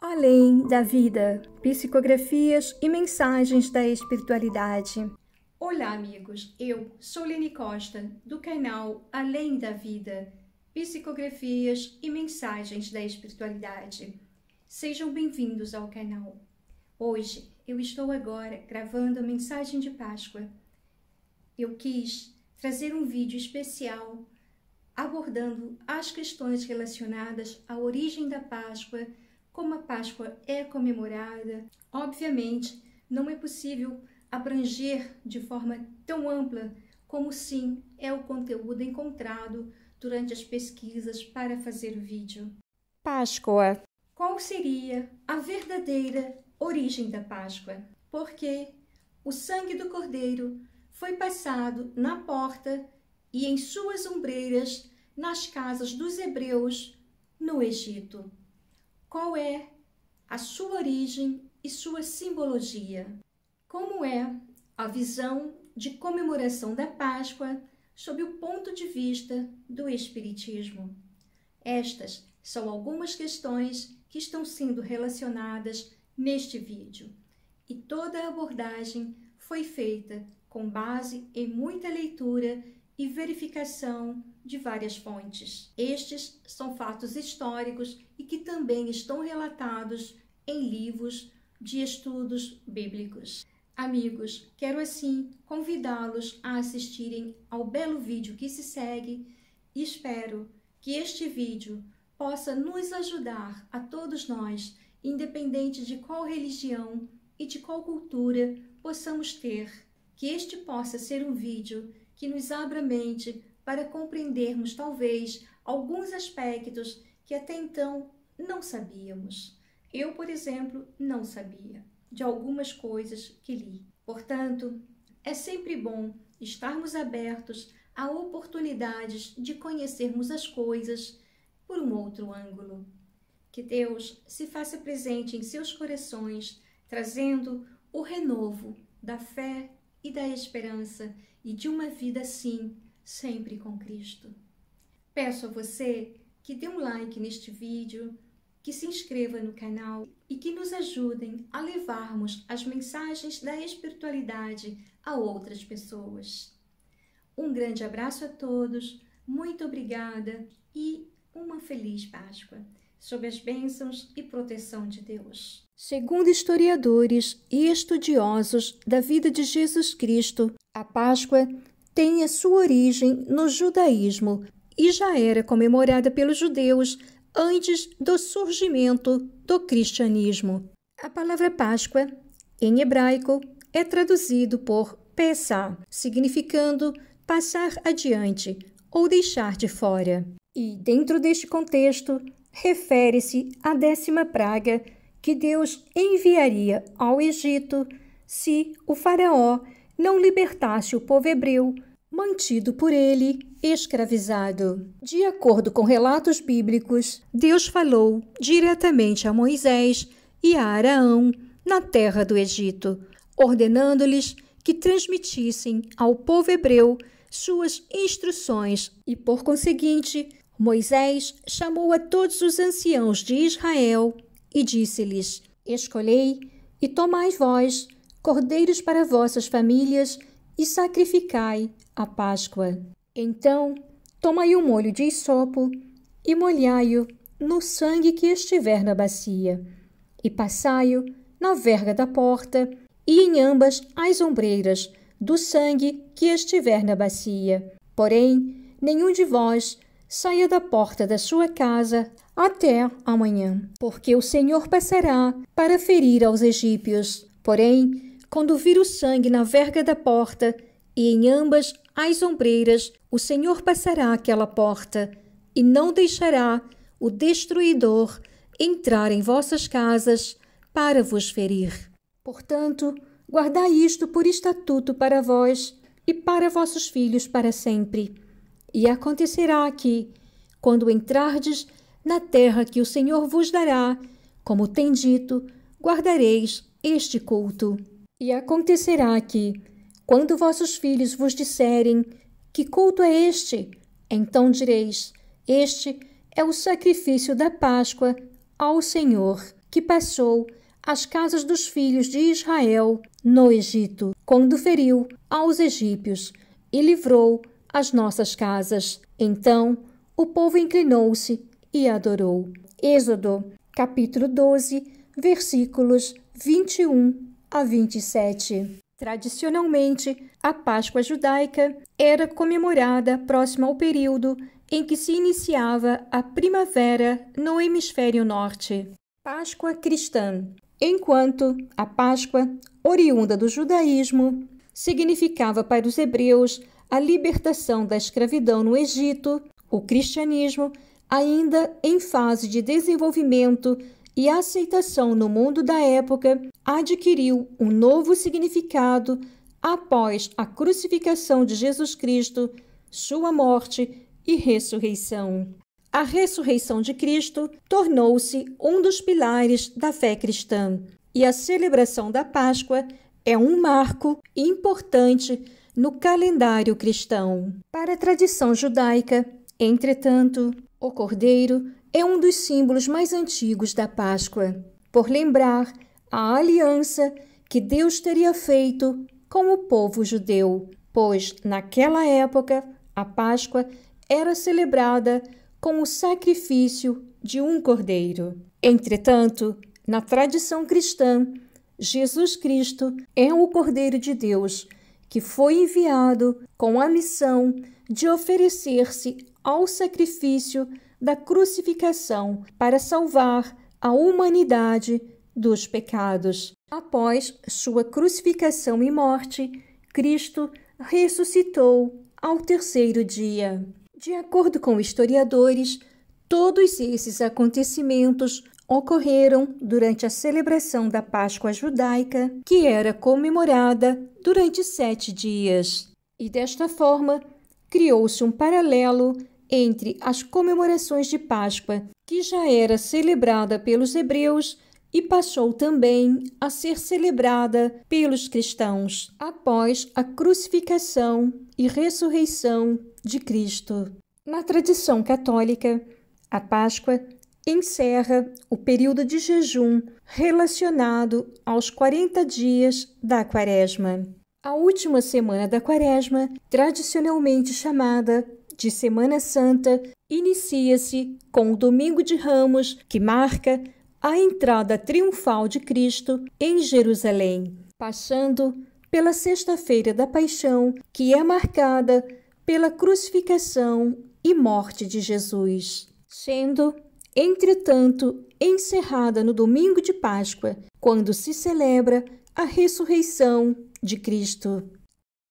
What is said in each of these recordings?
Além da vida, psicografias e mensagens da espiritualidade. Olá, amigos. Eu sou Lene Costa, do canal Além da Vida, psicografias e mensagens da espiritualidade. Sejam bem-vindos ao canal. Hoje eu estou agora gravando a mensagem de Páscoa. Eu quis trazer um vídeo especial abordando as questões relacionadas à origem da Páscoa, como a Páscoa é comemorada. Obviamente, não é possível abranger de forma tão ampla como sim é o conteúdo encontrado durante as pesquisas para fazer o vídeo. Páscoa. Qual seria a verdadeira origem da Páscoa? Porque o sangue do Cordeiro foi passado na porta e em suas ombreiras nas casas dos hebreus no Egito. Qual é a sua origem e sua simbologia? Como é a visão de comemoração da Páscoa sob o ponto de vista do Espiritismo? Estas são algumas questões que estão sendo relacionadas neste vídeo. E toda a abordagem foi feita com base em muita leitura e verificação de várias fontes. Estes são fatos históricos e que também estão relatados em livros de estudos bíblicos. Amigos, quero assim convidá-los a assistirem ao belo vídeo que se segue e espero que este vídeo possa nos ajudar a todos nós, independente de qual religião e de qual cultura possamos ter, que este possa ser um vídeo que nos abra a mente para compreendermos talvez alguns aspectos que até então não sabíamos. Eu, por exemplo, não sabia de algumas coisas que li. Portanto, é sempre bom estarmos abertos a oportunidades de conhecermos as coisas por um outro ângulo. Que Deus se faça presente em seus corações, trazendo o renovo da fé e da esperança e de uma vida assim, sempre com Cristo. Peço a você que dê um like neste vídeo, que se inscreva no canal e que nos ajudem a levarmos as mensagens da espiritualidade a outras pessoas. Um grande abraço a todos, muito obrigada e uma feliz Páscoa, sob as bênçãos e proteção de Deus. Segundo historiadores e estudiosos da vida de Jesus Cristo, a Páscoa tem a sua origem no judaísmo e já era comemorada pelos judeus antes do surgimento do cristianismo. A palavra Páscoa, em hebraico, é traduzido por Pessah, significando passar adiante ou deixar de fora. E, dentro deste contexto, refere-se à 10ª praga que Deus enviaria ao Egito se o faraó não libertasse o povo hebreu, mantido por ele escravizado. De acordo com relatos bíblicos, Deus falou diretamente a Moisés e a Araão na terra do Egito, ordenando-lhes que transmitissem ao povo hebreu suas instruções e, por conseguinte, Moisés chamou a todos os anciãos de Israel e disse-lhes: Escolhei e tomai vós cordeiros para vossas famílias e sacrificai a Páscoa. Então, tomai um molho de hisopo e molhai-o no sangue que estiver na bacia, e passai-o na verga da porta e em ambas as ombreiras do sangue que estiver na bacia. Porém, nenhum de vós saia da porta da sua casa até amanhã, porque o Senhor passará para ferir aos egípcios. Porém, quando vir o sangue na verga da porta e em ambas as ombreiras, o Senhor passará aquela porta e não deixará o destruidor entrar em vossas casas para vos ferir. Portanto, guardai isto por estatuto para vós e para vossos filhos para sempre. E acontecerá que, quando entrardes na terra que o Senhor vos dará, como tem dito, guardareis este culto. E acontecerá que, quando vossos filhos vos disserem: que culto é este? Então direis: este é o sacrifício da Páscoa ao Senhor. que passou às casas dos filhos de Israel no Egito, quando feriu aos egípcios e livrou as nossas casas. Então o povo inclinou-se e adorou. Êxodo, capítulo 12, versículos 21 a 27. Tradicionalmente, a Páscoa judaica era comemorada próximo ao período em que se iniciava a primavera no hemisfério norte. Páscoa cristã. Enquanto a Páscoa, oriunda do judaísmo, significava para os hebreus a libertação da escravidão no Egito, o cristianismo, ainda em fase de desenvolvimento e aceitação no mundo da época, adquiriu um novo significado após a crucificação de Jesus Cristo, sua morte e ressurreição. A ressurreição de Cristo tornou-se um dos pilares da fé cristã, e a celebração da Páscoa é um marco importante no calendário cristão. Para a tradição judaica, entretanto, o cordeiro é um dos símbolos mais antigos da Páscoa, por lembrar a aliança que Deus teria feito com o povo judeu, pois, naquela época, a Páscoa era celebrada com o sacrifício de um cordeiro. Entretanto, na tradição cristã, Jesus Cristo é o Cordeiro de Deus, que foi enviado com a missão de oferecer-se ao sacrifício da crucificação para salvar a humanidade dos pecados. Após sua crucificação e morte, Cristo ressuscitou ao terceiro dia. De acordo com historiadores, todos esses acontecimentos ocorreram durante a celebração da Páscoa judaica, que era comemorada durante 7 dias. E desta forma, criou-se um paralelo entre as comemorações de Páscoa, que já era celebrada pelos hebreus e passou também a ser celebrada pelos cristãos após a crucificação e ressurreição de Cristo. Na tradição católica, a Páscoa encerra o período de jejum relacionado aos 40 dias da Quaresma. A última semana da Quaresma, tradicionalmente chamada de Semana Santa, inicia-se com o Domingo de Ramos, que marca a entrada triunfal de Cristo em Jerusalém, passando pela Sexta-feira da Paixão, que é marcada pela crucificação e morte de Jesus, sendo, entretanto, encerrada no domingo de Páscoa, quando se celebra a ressurreição de Cristo.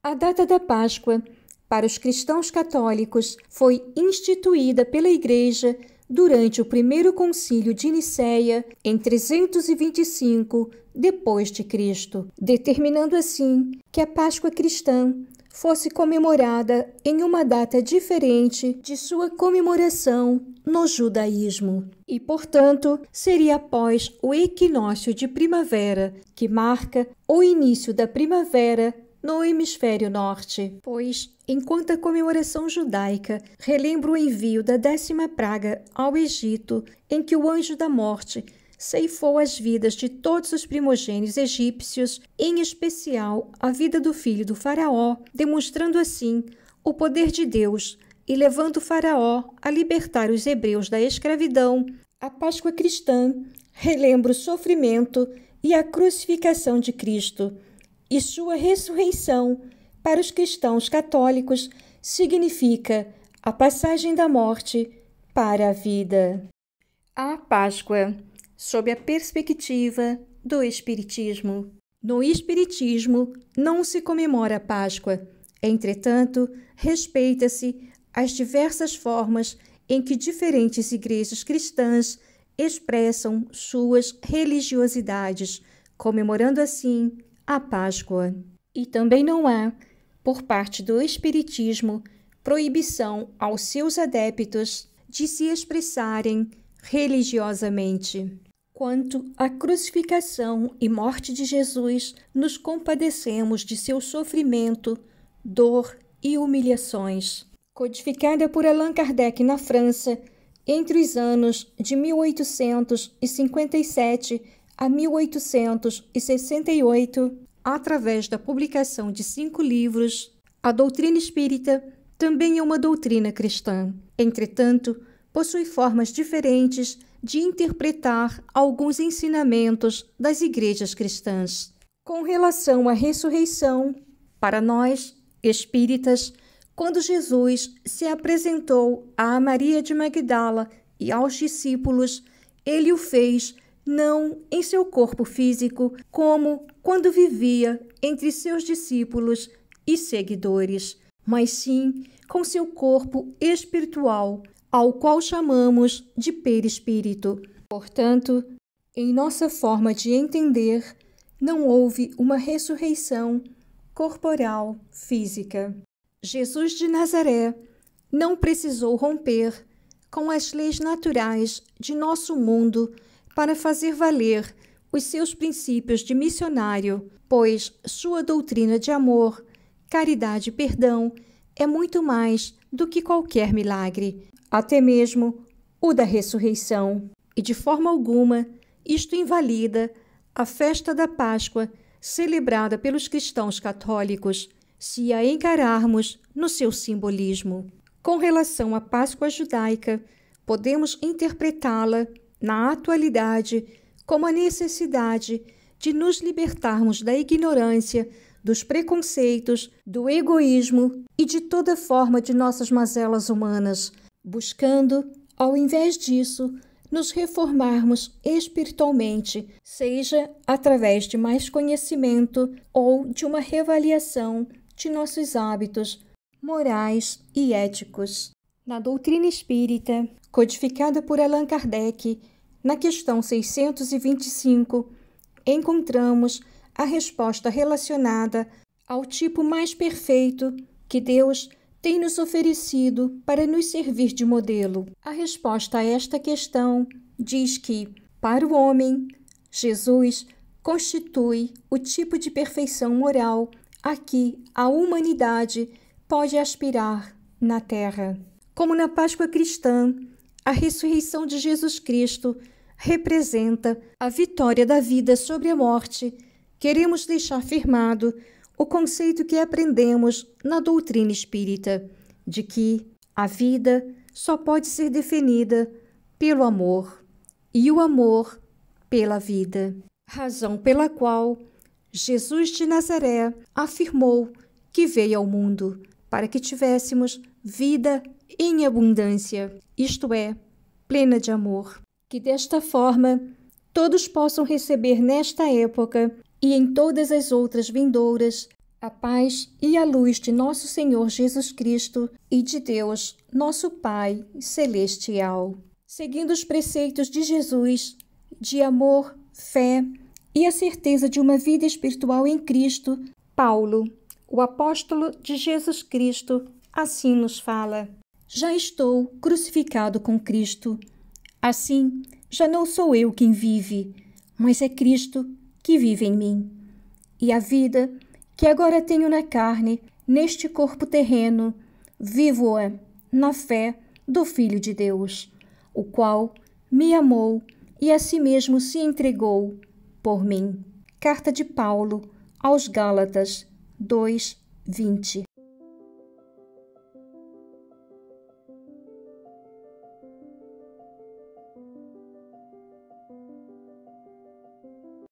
A data da Páscoa, para os cristãos católicos, foi instituída pela Igreja durante o primeiro concílio de Nicéia em 325 d.C., determinando assim que a Páscoa cristã fosse comemorada em uma data diferente de sua comemoração no judaísmo. E, portanto, seria após o equinócio de primavera, que marca o início da primavera no hemisfério norte, pois, enquanto a comemoração judaica relembra o envio da 10ª praga ao Egito, em que o anjo da morte ceifou as vidas de todos os primogênitos egípcios, em especial a vida do filho do faraó, demonstrando assim o poder de Deus e levando o faraó a libertar os hebreus da escravidão, a Páscoa cristã relembra o sofrimento e a crucificação de Cristo, e sua ressurreição para os cristãos católicos significa a passagem da morte para a vida. A Páscoa, sob a perspectiva do Espiritismo. No Espiritismo, não se comemora a Páscoa. Entretanto, respeita-se as diversas formas em que diferentes igrejas cristãs expressam suas religiosidades, comemorando assim a Páscoa. E também não há, por parte do Espiritismo, proibição aos seus adeptos de se expressarem religiosamente. Quanto à crucificação e morte de Jesus, nos compadecemos de seu sofrimento, dor e humilhações. Codificada por Allan Kardec na França, entre os anos de 1857 a 1868, através da publicação de 5 livros. A doutrina espírita também é uma doutrina cristã. Entretanto, possui formas diferentes de interpretar alguns ensinamentos das igrejas cristãs. Com relação à ressurreição, para nós, espíritas, quando Jesus se apresentou a Maria de Magdala e aos discípulos, ele o fez não em seu corpo físico, como quando vivia entre seus discípulos e seguidores, mas sim com seu corpo espiritual, ao qual chamamos de perispírito. Portanto, em nossa forma de entender, não houve uma ressurreição corporal física. Jesus de Nazaré não precisou romper com as leis naturais de nosso mundo para fazer valer os seus princípios de missionário, pois sua doutrina de amor, caridade e perdão é muito mais do que qualquer milagre, até mesmo o da ressurreição. E de forma alguma, isto invalida a festa da Páscoa celebrada pelos cristãos católicos, se a encararmos no seu simbolismo. Com relação à Páscoa judaica, podemos interpretá-la, na atualidade, como a necessidade de nos libertarmos da ignorância, dos preconceitos, do egoísmo e de toda forma de nossas mazelas humanas, buscando, ao invés disso, nos reformarmos espiritualmente, seja através de mais conhecimento ou de uma reavaliação de nossos hábitos morais e éticos. Na doutrina espírita, codificada por Allan Kardec, na questão 625, encontramos a resposta relacionada ao tipo mais perfeito que Deus tem nos oferecido para nos servir de modelo. A resposta a esta questão diz que, para o homem, Jesus constitui o tipo de perfeição moral a que a humanidade pode aspirar na Terra. Como na Páscoa cristã, a ressurreição de Jesus Cristo representa a vitória da vida sobre a morte. Queremos deixar firmado o conceito que aprendemos na doutrina espírita, de que a vida só pode ser definida pelo amor, e o amor pela vida. Razão pela qual Jesus de Nazaré afirmou que veio ao mundo para que tivéssemos vida em abundância, isto é, plena de amor. Que desta forma todos possam receber nesta época e em todas as outras vindouras a paz e a luz de nosso Senhor Jesus Cristo e de Deus, nosso Pai celestial. Seguindo os preceitos de Jesus, de amor, fé e a certeza de uma vida espiritual em Cristo, Paulo, o apóstolo de Jesus Cristo, assim nos fala: já estou crucificado com Cristo. Assim, já não sou eu quem vive, mas é Cristo que vive em mim. E a vida que agora tenho na carne, neste corpo terreno, vivo-a na fé do Filho de Deus, o qual me amou e a si mesmo se entregou por mim. Carta de Paulo aos Gálatas 2:20.